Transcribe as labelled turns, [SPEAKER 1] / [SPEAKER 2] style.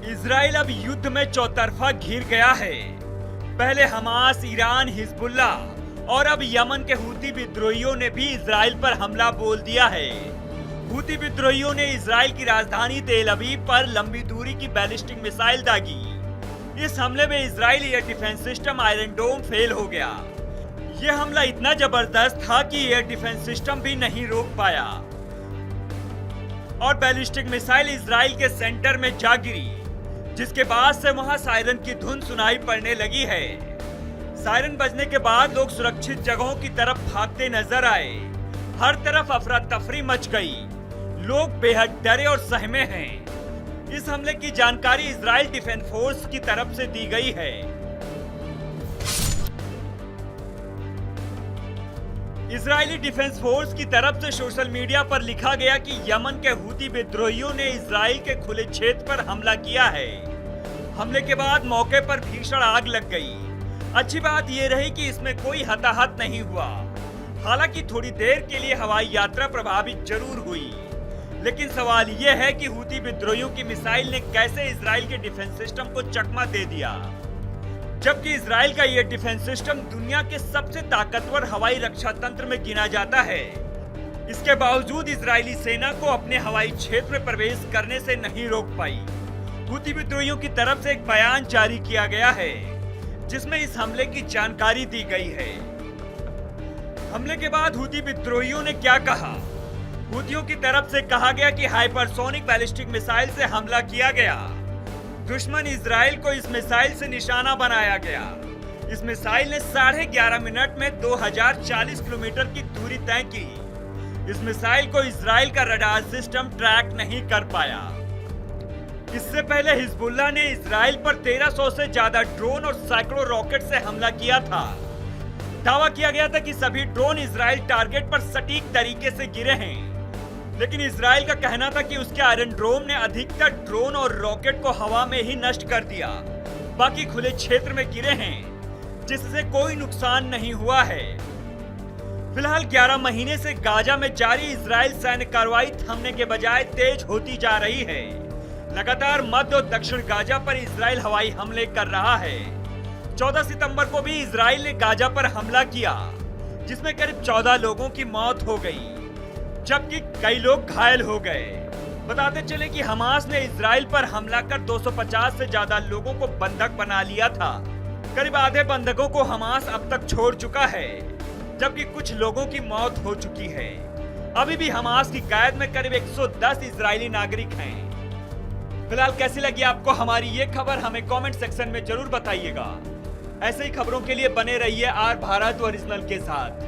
[SPEAKER 1] Israel अब युद्ध में चौतरफा घिर गया है। पहले हमास, ईरान, हिजबुल्ला और अब यमन के हूती विद्रोहियों ने भी इजराइल पर हमला बोल दिया है। हूती विद्रोहियों ने इजराइल की राजधानी तेल अवीव पर लंबी दूरी की बैलिस्टिक मिसाइल दागी। इस हमले में इजरायली air defence system iron dome fail हो गया। यह हमला इतना जबरदस्त था कि एयर डिफेंस सिस्टम भी नहीं रोक पाया और बैलिस्टिक मिसाइल इजराइल के सेंटर में जा गिरी, जिसके बाद से वहां सायरन की धुन सुनाई पड़ने लगी है। सायरन बजने के बाद लोग सुरक्षित जगहों की तरफ भागते नजर आए। हर तरफ अफरा तफरी मच गई। लोग बेहद डरे और सहमे हैं। इस हमले की जानकारी इजराइल डिफेंस फोर्स की तरफ से दी गई है। इजरायली डिफेंस फोर्स की तरफ से सोशल मीडिया पर लिखा गया कि यमन के हूती विद्रोहियों ने इजराइल के खुले क्षेत्र पर हमला किया है। हमले के बाद मौके पर भीषण आग लग गई। अच्छी बात यह रही कि इसमें कोई हताहत नहीं हुआ। हालांकि थोड़ी देर के लिए हवाई यात्रा प्रभावित जरूर हुई, लेकिन सवाल यह है कि हूती विद्रोहियों की मिसाइल ने कैसे इजराइल के डिफेंस सिस्टम को चकमा दे दिया, जबकि इजराइल का यह डिफेंस सिस्टम दुनिया के सबसे ताकतवर हवाई रक्षा तंत्र में गिना जाता है। इसके बावजूद इजरायली सेना को अपने हवाई क्षेत्र में प्रवेश करने से नहीं रोक पाई। हूती विद्रोहियों की तरफ से एक बयान जारी किया गया है, जिसमें इस हमले की जानकारी दी गई है। हमले के बाद हूती विद्रोहियों ने क्या कहा? हूतियों की तरफ से कहा गया कि हाइपरसोनिक बैलिस्टिक मिसाइल से हमला किया गया। दुश्मन इजराइल को इस मिसाइल से निशाना बनाया गया। इस मिसाइल ने 11.5 मिनट में 2040 किलोमीटर की दूरी तय की। इस मिसाइल को इजराइल का रडार सिस्टम ट्रैक नहीं कर पाया। इससे पहले हिजबुल्ला ने इजराइल पर 1300 से ज्यादा ड्रोन और सैकड़ों रॉकेट से हमला किया था। दावा किया गया था कि सभी ड्रोन इजराइल टारगेट पर सटीक तरीके से गिरे हैं, लेकिन इजराइल का कहना था कि उसके आयरन डोम ने अधिकतर ड्रोन और रॉकेट को हवा में ही नष्ट कर दिया। बाकी खुले क्षेत्र में गिरे हैं, जिससे कोई नुकसान नहीं हुआ है। फिलहाल 11 महीने से गाजा में जारी इजराइल सैन्य कार्रवाई थमने के बजाय तेज होती जा रही है। लगातार मध्य और दक्षिण गाजा पर इजराइल हवाई हमले कर रहा है। 14 सितंबर को भी इजराइल ने गाजा पर हमला किया, जिसमें करीब 14 लोगों की मौत हो गई, जबकि कई लोग घायल हो गए। बताते चले कि हमास ने इजराइल पर हमला कर 250 से ज्यादा लोगों को बंधक बना लिया था। करीब आधे बंधकों को हमास अब तक छोड़ चुका है, जबकि कुछ लोगों की मौत हो चुकी है। अभी भी हमास की कैद में करीब 110 इजरायली नागरिक हैं। फिलहाल कैसी लगी आपको हमारी ये खबर, हमें कमेंट सेक्शन में जरूर बताइएगा। ऐसे ही खबरों के लिए बने रहिए आर भारत ओरिजिनल के साथ।